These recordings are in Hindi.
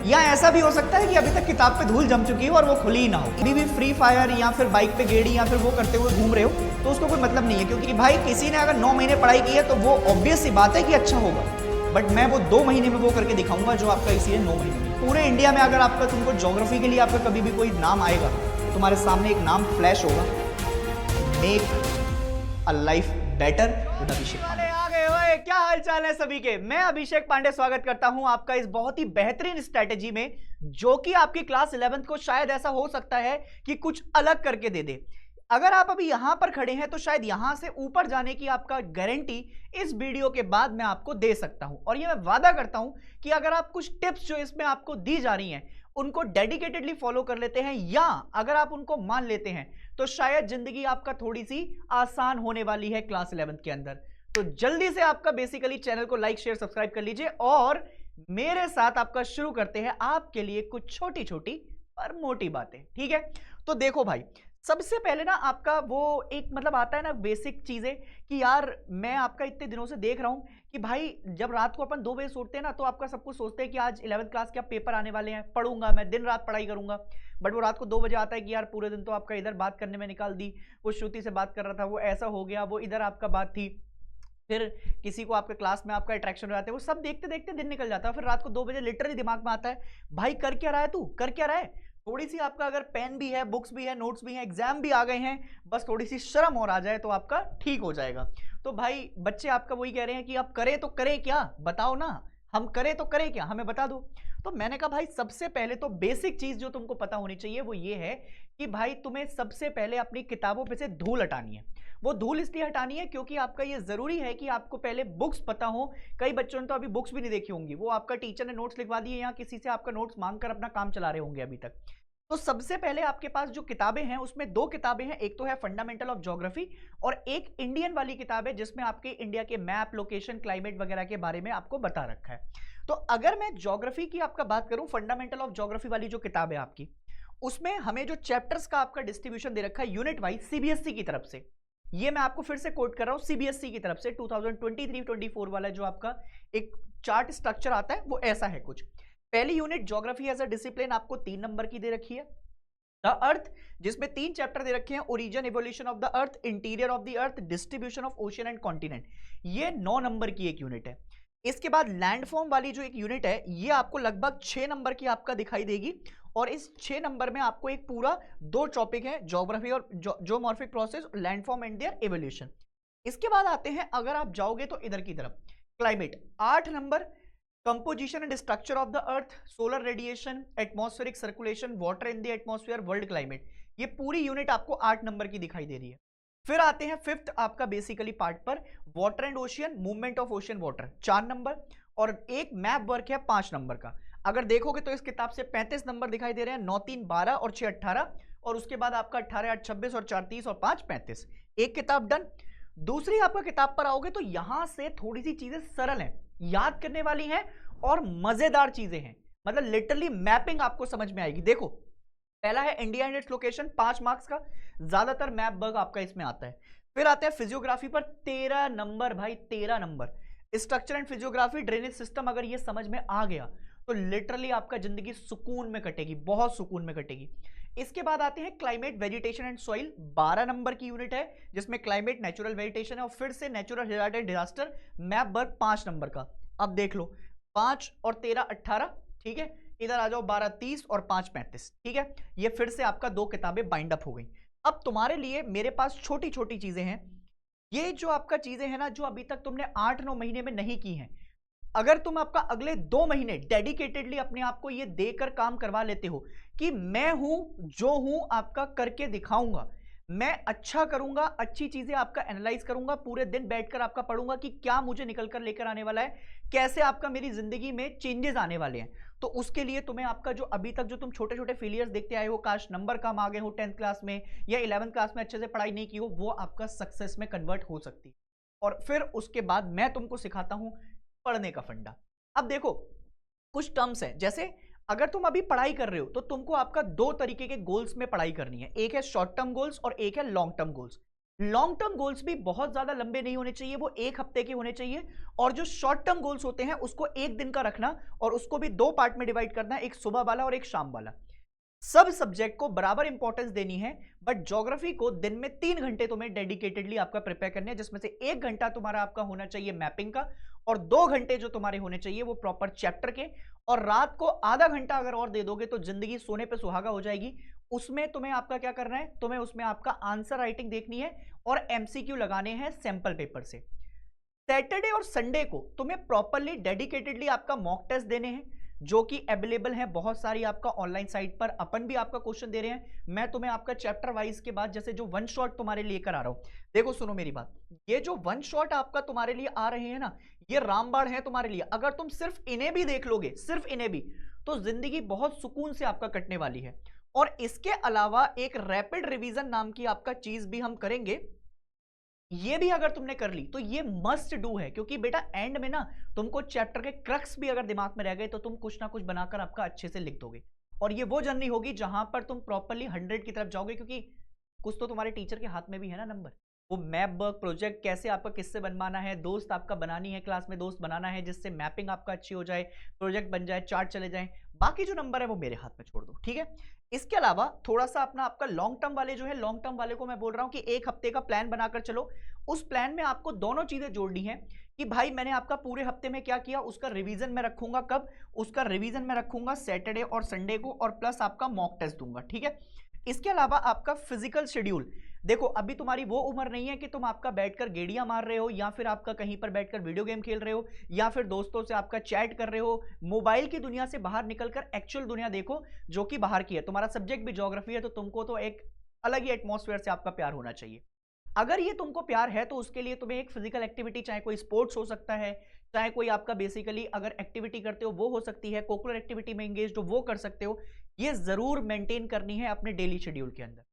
या ऐसा भी हो सकता है कि अभी तक किताब पे धूल जम चुकी है और वो खुली ही ना हो, अभी भी फ्री फायर या फिर बाइक पे गेड़ी या फिर वो करते हुए घूम रहे हो, तो उसको कोई मतलब नहीं है, क्योंकि भाई किसी ने अगर 9 महीने पढ़ाई की है तो वो ऑब्वियस सी बात है कि अच्छा होगा। बट मैं वो 2 महीने में वो करके दिखाऊंगा जो आपका इसीलिए 9 महीने में। पूरे इंडिया में अगर आपका तुमको ज्योग्राफी के लिए आपका कभी भी कोई नाम आएगा, तुम्हारे सामने एक नाम फ्लैश होगा, make a life better with Abhishek Pandey. आ गए ओए, क्या हाल चाल है सभी के। मैं अभिषेक पांडे स्वागत करता हूं आपका इस बहुत ही बेहतरीन स्ट्रेटेजी में, जो कि आपकी क्लास 11th को शायद ऐसा हो सकता है कि कुछ अलग करके दे दे। अगर आप अभी यहां पर खड़े हैं तो शायद यहां से ऊपर जाने की आपका गारंटी इस वीडियो के बाद मैं आपको दे सकता हूं। और ये मैं वादा करता हूं कि अगर आप कुछ टिप्स जो इसमें आपको दी जा रही हैं उनको डेडिकेटेडली फॉलो कर लेते हैं, या अगर आप उनको मान लेते हैं, तो शायद जिंदगी आपका थोड़ी सी आसान होने वाली है क्लास 11th के अंदर। तो जल्दी से आपका बेसिकली चैनल को लाइक शेयर सब्सक्राइब कर लीजिए और मेरे साथ आपका शुरू करते हैं आपके लिए कुछ छोटी छोटी पर मोटी बातें। ठीक है, तो देखो भाई, सबसे पहले ना आपका वो एक मतलब आता है ना बेसिक चीजें कि यार मैं आपका इतने दिनों से देख रहा हूं कि भाई जब रात को अपन 2 बजे सोते हैं ना, तो आपका सब कुछ सोचते हैं कि आज 11th क्लास के पेपर आने वाले हैं, पढ़ूंगा मैं, दिन रात पढ़ाई करूंगा। बट वो रात को 2 बजे आता है कि यार पूरे दिन तो आपका इधर बात करने में निकाल दी, वो श्रुति से बात कर रहा था, वो ऐसा हो गया, वो इधर आपका बात थी, फिर किसी को आपके क्लास में आपका अट्रैक्शन हो जाता है, वो सब देखते देखते दिन निकल जाता है। फिर रात को 2 बजे लिटरली दिमाग में आता है, भाई कर क्या रहा है तू, कर क्या रहा है। थोड़ी सी आपका अगर पेन भी है, बुक्स भी है, नोट्स भी है, एग्जाम भी आ गए हैं, बस थोड़ी सी शर्म और आ जाए तो आपका ठीक हो जाएगा। तो भाई बच्चे आपका वही कह रहे हैं कि आप करें तो करें क्या, बताओ ना, हम करें तो करें क्या, हमें बता दो। तो मैंने कहा भाई सबसे पहले तो बेसिक चीज जो तुमको पता होनी चाहिए वो ये है कि भाई तुम्हें सबसे पहले अपनी किताबों पे से धूल हटानी है। वो धूल इसलिए हटानी है क्योंकि आपका ये जरूरी है कि आपको पहले बुक्स पता हो। कई बच्चों ने तो अभी बुक्स भी नहीं देखी होंगी, वो आपका टीचर ने नोट्स लिखवा दिए या किसी से आपका नोट्स मांगकर अपना काम चला रहे होंगे अभी तक। तो सबसे पहले आपके पास जो किताबें हैं उसमें 2 किताबें हैं, एक तो है फंडामेंटल ऑफ ज्योग्राफी और एक इंडियन वाली किताब है जिसमें आपके इंडिया के मैप, लोकेशन, क्लाइमेट वगैरह के बारे में आपको बता रखा है। तो अगर मैं ज्योग्राफी की आपका बात करूं, फंडामेंटल ऑफ ज्योग्राफी वाली जो किताब है आपकी, उसमें हमें जो चैप्टर्स का आपका डिस्ट्रीब्यूशन दे रखा है यूनिट वाइज सीबीएसई की तरफ से, ये मैं आपको फिर से कोट कर रहा हूं, सीबीएसई की तरफ से 2023-24 वाला जो आपका एक चार्ट स्ट्रक्चर आता है वो ऐसा है कुछ। पहली unit geography as a discipline आपको 3 नंबर की दे रखी है। द अर्थ, जिसमें 3 चैप्टर दे रखे हैं, origin evolution of the earth, interior of the earth, distribution of ocean and continent, ये 9 नंबर की एक यूनिट है। इसके बाद लैंडफॉर्म वाली जो एक यूनिट है ये आपको लगभग 6 नंबर की आपका दिखाई देगी। और इस 6 नंबर में आपको एक पूरा 2 टॉपिक है, ज्योग्राफी और geomorphic process, landform and their evolution. इसके बाद आते हैं, अगर आप जाओगे तो इधर की तरफ, climate 8 number, composition and structure of the earth, solar radiation, atmospheric circulation, water in the atmosphere, world climate, ये पूरी यूनिट आपको 8 नंबर की दिखाई दे रही है। फिर आते हैं 5th आपका बेसिकली पार्ट पर, water and ocean, movement of ocean water, 4 number, और एक मैप वर्क है 5 नंबर का। अगर देखोगे तो इस किताब से 35 नंबर दिखाई दे रहे हैं, 9 3 12 और 6 18, और उसके बाद आपका 18 8 26 और 4 30 और 5 35, एक किताब डन। दूसरी आपका किताब पर आओगे तो यहां से थोड़ी सी चीजें सरल हैं, याद करने वाली हैं और मजेदार चीजें हैं, मतलब लिटरली मैपिंग आपको समझ में आएगी। देखो, पहला है India and its location, 5 marks का, ज्यादातर मैप वर्क आपका इसमें आता है। फिर आते हैं फिजियोग्राफी पर 13 नंबर, भाई 13 number, structure and physiography, drainage system, अगर ये समझ में आ गया तो लिटरली आपका जिंदगी सुकून में कटेगी, बहुत सुकून में कटेगी। इसके बाद आते हैं climate, vegetation and soil, 12 number की यूनिट है जिसमें क्लाइमेट, नेचुरल वेजिटेशन है, और फिर से natural hazard and disaster, map work 5 number का। अब देख लो, 5 और 13 18, ठीक है, इधर आ जाओ 12 30 और 5 35, ठीक है, ये फिर से आपका 2 किताबें बाइंड अप हो गई। अब तुम्हारे लिए मेरे पास छोटी छोटी चीजें हैं, ये जो आपका चीजें हैं ना जो अभी तक तुमने 8-9 महीने में नहीं की हैं, अगर तुम आपका अगले 2 महीने डेडिकेटेडली अपने आप को ये देकर काम करवा लेते हो कि मैं हूं जो हूं, आपका करके दिखाऊंगा, मैं अच्छा करूंगा, अच्छी चीजें आपका एनालाइज करूंगा, पूरे दिन बैठकर आपका पढ़ूंगा कि क्या मुझे निकल कर लेकर आने वाला है, कैसे आपका मेरी जिंदगी में चेंजेस आने वाले हैं। तो उसके लिए तुम्हें आपका जो अभी तक जो तुम छोटे छोटे फेलियर्स देखते आए हो, काश नंबर कम आ गए हो 10th क्लास में या 11th क्लास में अच्छे से पढ़ाई नहीं की हो, वो आपका सक्सेस में कन्वर्ट हो सकती है। और फिर उसके बाद मैं तुमको सिखाता हूं पढ़ने का फंडा। अब देखो, कुछ टर्म्स हैं, जैसे अगर तुम अभी पढ़ाई कर रहे हो तो तुमको आपका 2 तरीके के गोल्स में पढ़ाई करनी है, एक है शॉर्ट टर्म गोल्स और एक है long term goals. Long term goals भी बहुत ज्यादा लंबे नहीं होने चाहिए, वो 1 हफ्ते के होने चाहिए। और जो शॉर्ट टर्म गोल्स होते हैं उसको 1 दिन का रखना, और उसको भी 2 पार्ट में डिवाइड करना, एक सुबह वाला और एक शाम वाला। सब सब्जेक्ट को बराबर इंपॉर्टेंस देनी है, बट ज्योग्राफी को दिन में 3 घंटे तुम्हें डेडिकेटेडली आपका प्रिपेयर करने हैं, जिसमें से 1 घंटा तुम्हारा आपका होना चाहिए मैपिंग का, और 2 घंटे जो तुम्हारे होने चाहिए वो प्रॉपर चैप्टर के। और रात को आधा घंटा अगर और दे दोगे तो जिंदगी सोने पे सुहागा हो जाएगी। उसमें तुम्हें आपका क्या करना है, तुम्हें उसमें आपका आंसर राइटिंग देखनी है और एमसीक्यू लगाने हैं सैंपल पेपर से। सैटरडे और संडे को तुम्हें प्रॉपरली डेडिकेटेडली आपका मॉक टेस्ट देने हैं, जो कि अवेलेबल है बहुत सारी आपका ऑनलाइन साइट पर। अपन भी आपका क्वेश्चन दे रहे हैं, मैं तुम्हें आपका चैप्टर वाइज के बाद जैसे जो वन शॉट तुम्हारे लेकर आ रहा हूं। देखो सुनो मेरी बात, ये जो वन शॉट आपका तुम्हारे लिए आ रहे हैं ना, ये रामबाण है तुम्हारे लिए। अगर तुम सिर्फ इन्हें भी देख लोगे, सिर्फ इन्हें भी, तो जिंदगी बहुत सुकून से आपका कटने वाली है। और इसके अलावा एक रैपिड रिवीजन नाम की आपका चीज भी हम करेंगे, ये भी अगर तुमने कर ली तो ये मस्ट डू है, क्योंकि बेटा एंड में ना तुमको चैप्टर के क्रक्स भी अगर दिमाग में रह गए तो तुम कुछ ना कुछ बनाकर आपका अच्छे से लिख दोगे। और ये वो जर्नी होगी जहां पर तुम प्रॉपरली 100 की तरफ जाओगे, क्योंकि कुछ तो तुम्हारे टीचर के हाथ में भी है ना नंबर। वो मैप वर्क प्रोजेक्ट कैसे आपका किससे बनवाना है, दोस्त आपका बनानी है, क्लास में दोस्त बनाना है जिससे मैपिंग आपका अच्छी हो जाए, प्रोजेक्ट बन जाए, चार्ट चले जाए। बाकी जो नंबर है वो मेरे हाथ में छोड़ दो, ठीक है। इसके अलावा थोड़ा सा अपना आपका लॉन्ग टर्म वाले जो है, लॉन्ग टर्म वाले को मैं बोल रहा हूं कि 1 हफ्ते का प्लान बनाकर चलो। उस प्लान में आपको दोनों चीजें जोड़नी है कि भाई मैंने आपका पूरे हफ्ते में क्या किया, उसका रिवीजन मैं रखूंगा कब, उसका रिवीजन मैं रखूंगा सैटरडे और संडे को, और प्लस आपका मॉक टेस्ट दूंगा, ठीक है। इसके अलावा आपका फिजिकल शेड्यूल, देखो अभी तुम्हारी वो उम्र नहीं है कि तुम आपका बैठकर गेड़ियां मार रहे हो, या फिर आपका कहीं पर बैठकर वीडियो गेम खेल रहे हो, या फिर दोस्तों से आपका चैट कर रहे हो। मोबाइल की दुनिया से बाहर निकलकर एक्चुअल दुनिया देखो जो कि बाहर की है। तुम्हारा सब्जेक्ट भी ज्योग्राफी है, तो तुमको तो एक अलग ही एटमॉस्फेयर से आपका प्यार होना चाहिए। अगर ये तुमको प्यार है तो उसके लिए तुम्हें एक फिजिकल एक्टिविटी, चाहे कोई स्पोर्ट्स हो सकता है, चाहे कोई आपका बेसिकली अगर एक्टिविटी करते हो वो हो सकती है, कोकुलर एक्टिविटी में एंगेज हो वो कर सकते हो, ये जरूर मेंटेन करनी है अपने डेली शेड्यूल के अंदर।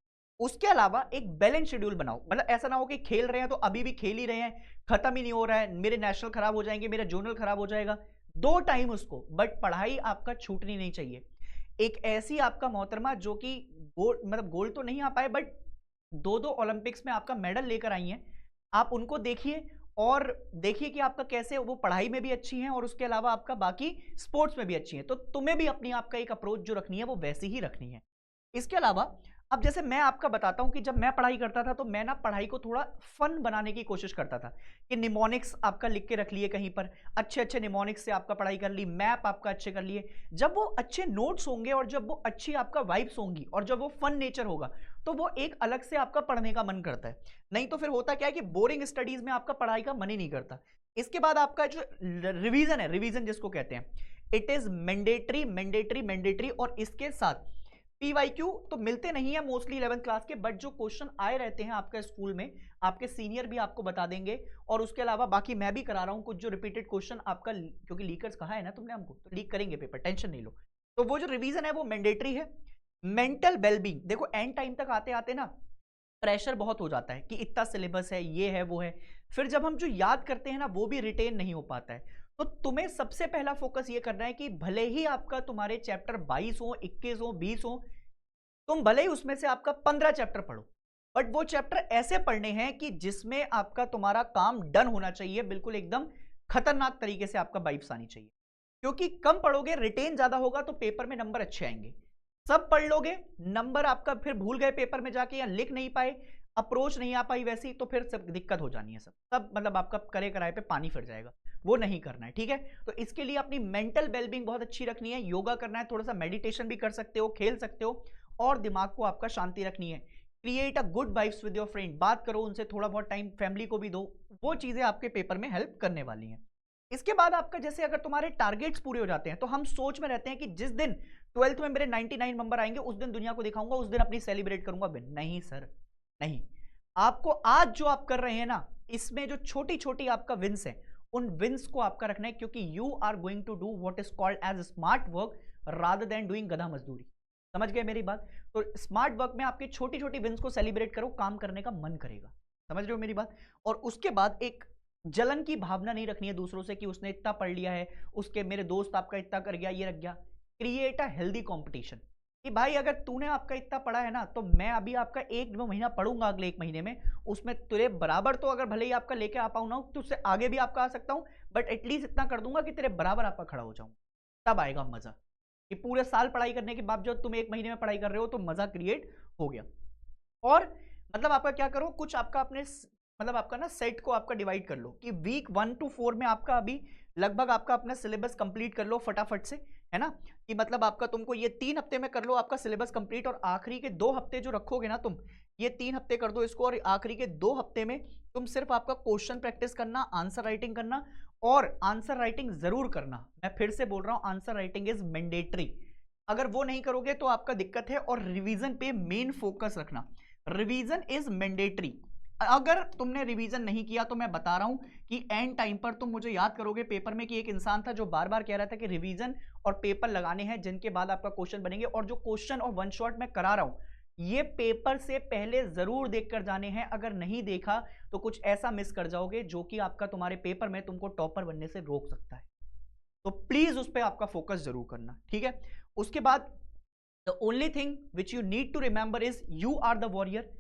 उसके अलावा एक बैलेंस शेड्यूल बनाओ, मतलब ऐसा ना हो कि खेल रहे हैं तो अभी भी खेल ही रहे हैं, खत्म ही नहीं हो रहा है, मेरे नेशनल खराब हो जाएंगे, मेरा जोनल खराब हो जाएगा। 2 टाइम उसको, बट पढ़ाई आपका छूटनी नहीं चाहिए। एक ऐसी आपका मोहतरमा जो कि गोल्ड, मतलब गोल्ड तो नहीं आ पाए, बट 2-2 ओलंपिक्स में आपका मेडल लेकर आई हैं, आप उनको देखिए और देखिए कि आपका कैसे वो पढ़ाई में भी अच्छी हैं और उसके अलावा आपका बाकी स्पोर्ट्स में भी अच्छी हैं। तो तुम्हें भी अपनी आपका एक अप्रोच जो रखनी है वो वैसी ही रखनी है। इसके अलावा अब जैसे मैं आपका बताता हूं कि जब मैं पढ़ाई करता था तो मैं ना पढ़ाई को थोड़ा फन बनाने की कोशिश करता था, कि निमोनिक्स आपका लिख के रख लिए कहीं पर, अच्छे अच्छे निमोनिक्स से आपका पढ़ाई कर ली, मैप आपका अच्छे कर लिए। जब वो अच्छे नोट्स होंगे और जब वो अच्छी आपका वाइब्स होंगी और जब वो फन नेचर होगा, तो वो एक अलग से आपका पढ़ने का मन करता है। नहीं तो फिर होता क्या है कि बोरिंग स्टडीज में आपका पढ़ाई का मन ही नहीं करता। इसके बाद आपका जो रिवीजन है, रिवीजन जिसको कहते हैं, it is mandatory mandatory mandatory. और इसके साथ पीवाईक्यू तो मिलते नहीं है मोस्टली 11th क्लास के, बट जो क्वेश्चन आए रहते हैं आपका स्कूल में, आपके सीनियर भी आपको बता देंगे। और उसके अलावा बाकी मैं भी करा रहा हूं कुछ जो रिपीटेड क्वेश्चन आपका, क्योंकि लीकर्स कहा है ना तुमने हमको, तो लीक करेंगे पेपर, टेंशन नहीं लो। तो वो जो रिवीजन है वो मैंडेटरी है। मेंटल वेलबींग, देखो एंड टाइम तक आते आते ना प्रेशर बहुत हो जाता है कि इतना सिलेबस है, ये है वो है, फिर जब हम जो याद करते हैं ना वो भी रिटेन नहीं हो पाता है। तो तुम्हें सबसे पहला फोकस ये करना है कि भले ही आपका तुम्हारे चैप्टर 22 हो, 21 हो, 20 हो, तुम भले ही उसमें से आपका 15 चैप्टर पढ़ो, बट वो चैप्टर ऐसे पढ़ने हैं कि जिसमें आपका तुम्हारा काम डन होना चाहिए, बिल्कुल एकदम खतरनाक तरीके से आपका वाइब्स आनी चाहिए। क्योंकि कम पढ़ोगे, रिटेन ज्यादा होगा, तो पेपर में नंबर अच्छे आएंगे। सब पढ़ लोगे, नंबर आपका फिर भूल गए पेपर में जाके, या लिख नहीं पाए, अप्रोच नहीं आ पाई वैसी, तो फिर सब दिक्कत हो जानी है। सब सब मतलब आपका करे कराए पे पानी फिर जाएगा, वो नहीं करना है, ठीक है। तो इसके लिए अपनी मेंटल वेलबींग बहुत अच्छी रखनी है, योगा करना है, थोड़ा सा मेडिटेशन भी कर सकते हो, खेल सकते हो, और दिमाग को आपका शांति रखनी है। Create a good vibes with your friend, बात करो उनसे, थोड़ा बहुत टाइम फैमिली को भी दो, वो चीजें आपके पेपर में हेल्प करने वाली हैं। इसके बाद आपका जैसे अगर तुम्हारे टारगेट्स पूरे हो जाते हैं, तो हम सोच में रहते हैं कि जिस दिन 12th में मेरे 99 नंबर आएंगे उस दिन दुनिया को दिखाऊंगा, उस दिन अपनी सेलिब्रेट करूंगा विन। नहीं सर, नहीं। आपको आज जो आप कर रहे हैं ना, इसमें जो छोटी छोटी आपका विंस है, उन विंस को आपका रखना है, क्योंकि you are going to do what is called as smart work rather than doing गधा मजदूरी। समझ गए मेरी बात? तो स्मार्ट वर्क में आपकी छोटी छोटी विंस को सेलिब्रेट करो, काम करने का मन करेगा। समझ रहे हो मेरी बात? और उसके बाद एक जलन की भावना नहीं रखनी है दूसरों से कि उसने इतना पढ़ लिया है, उसके मेरे दोस्त आपका इतना कर गया, ये रख गया। Create a healthy competition. कि भाई अगर तूने आपका इतना पढ़ा है ना, तो मैं अभी आपका 1-2 महीना पढ़ूंगा, अगले 1 महीने में उसमें तेरे बराबर, तो अगर भले ही आपका लेके आ पाऊँ ना, तो उससे आगे भी आपका आ सकता हूँ, बट एटलीस्ट इतना कर दूंगा कि तेरे बराबर आपका खड़ा हो जाऊं। तब आएगा मजा, कि पूरे साल पढ़ाई करने के बावजूद तुम 1 महीने में पढ़ाई कर रहे हो, तो मजा क्रिएट हो गया। और मतलब आपका क्या करो, कुछ आपका अपने मतलब आपका ना सेट को आपका डिवाइड कर लो कि वीक 1 to 4 में आपका अभी लगभग आपका अपना सिलेबस कंप्लीट कर लो फटाफट से, है ना। कि मतलब आपका तुमको ये 3 हफ्ते में कर लो आपका सिलेबस कंप्लीट, और आखिरी के 2 हफ्ते जो रखोगे ना तुम, ये 3 हफ्ते कर दो इसको, और आखिरी के 2 हफ्ते में तुम सिर्फ आपका क्वेश्चन प्रैक्टिस करना, आंसर राइटिंग करना, और आंसर राइटिंग जरूर करना। मैं फिर से बोल रहा हूं, आंसर राइटिंग इज मैंडेटरी। अगर वो नहीं करोगे तो आपका दिक्कत है। और रिवीजन पे मेन फोकस रखना, रिवीजन इज मैंडेटरी। अगर तुमने रिवीजन नहीं किया तो मैं बता रहा हूं कि एंड टाइम पर तुम मुझे याद करोगे पेपर में कि एक इंसान था जो बार बार कह रहा था कि रिवीजन और पेपर लगाने हैं, जिनके बाद आपका क्वेश्चन बनेंगे। और जो क्वेश्चन और वन शॉट मैं करा रहा हूं, ये पेपर से पहले जरूर देखकर जाने हैं। अगर नहीं देखा तो कुछ ऐसा मिस कर जाओगे जो कि आपका तुम्हारे पेपर में तुमको टॉपर बनने से रोक सकता है। तो प्लीज उस पर आपका फोकस जरूर करना, ठीक है। उसके बाद the only thing which you need to remember is you are the warrior.